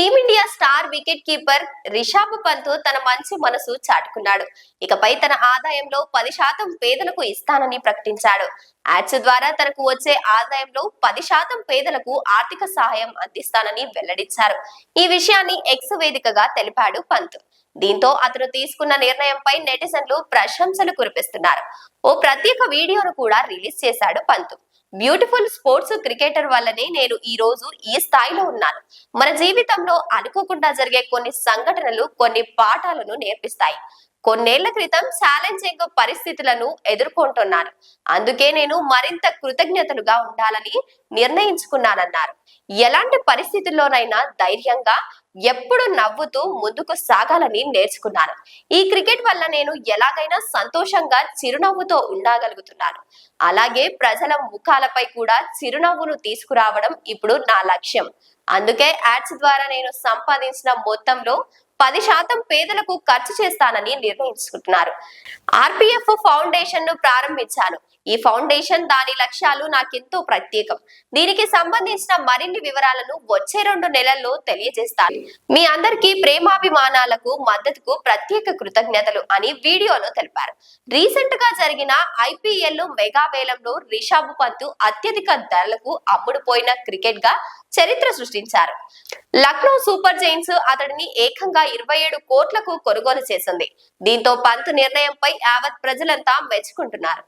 Team India star wicket keeper Rishabh Pant తన మంచి మనసు చాటుకున్నాడు. ఇకపై తన ఆదాయంలో 10% పేదలకు ఇస్తానని ప్రకటించాడు. యాడ్స్ ద్వారా తనకు వచ్చే ఆదాయంలో 10% పేదలకు ఆర్థిక సహాయం అందిస్తానని వెల్లడించారు. ఈ విషయాన్ని ఎక్స్ వేదికగా తెలిపాడు పంత్. దీంతో అతను తీసుకున్న నిర్ణయంపై నెటిజన్లు ప్రశంసలు కురిపిస్తున్నారు. ఓ ప్రత్యేక వీడియోను కూడా రిలీజ్ చేశాడు పంత్. బ్యూటిఫుల్ స్పోర్ట్స్ క్రికెటర్ వల్లనే నేను ఈ రోజు ఈ స్థాయిలో ఉన్నాను. మన జీవితంలో అనుకోకుండా జరిగే కొన్ని సంఘటనలు కొన్ని పాఠాలను నేర్పిస్తాయి. కొన్నేళ్ల క్రితం ఛాలెంజింగ్ పరిస్థితులను ఎదుర్కొంటున్నాను. అందుకే నేను మరింత కృతజ్ఞతలుగా ఉండాలని నిర్ణయించుకున్నానన్నారు. ఎలాంటి పరిస్థితుల్లోనైనా ధైర్యంగా ఎప్పుడు నవ్వుతూ ముందుకు సాగాలని నేర్చుకున్నాను. ఈ క్రికెట్ వల్ల నేను ఎలాగైనా సంతోషంగా చిరునవ్వుతో ఉండగలుగుతున్నాను. అలాగే ప్రజల ముఖాలపై కూడా చిరునవ్వును తీసుకురావడం ఇప్పుడు నా లక్ష్యం. అందుకే యాడ్స్ ద్వారా నేను సంపాదించిన మొత్తంలో 10% పేదలకు ఖర్చు చేస్తానని నిర్ణయించుకుంటున్నారు. ఆర్పిఎఫ్ ఫౌండేషన్ ను ప్రారంభించాను. ఈ ఫౌండేషన్ దాని లక్ష్యాలు నాకెంతో ప్రత్యేకం. దీనికి సంబంధించిన మరిన్ని వివరాలను వచ్చే 2 నెలల్లో తెలియజేస్తాను. మీ అందరికీ ప్రేమాభిమానాలకు మద్దతుకు ప్రత్యేక కృతజ్ఞతలు అని వీడియోలో తెలిపారు. రీసెంట్ గా జరిగిన ఐపీఎల్ మెగా వేలంలో రిషబ్ పంత్ అత్యధిక ధరలకు అమ్ముడుపోయిన క్రికెట్ గా చరిత్ర సృష్టించారు. లక్నో సూపర్ జైంట్స్ అతడిని ఏకంగా 27 కోట్లకు కొనుగోలు చేసింది. దీంతో పంత్ నిర్ణయంపై యావత్ ప్రజలంతా మెచ్చుకుంటున్నారు.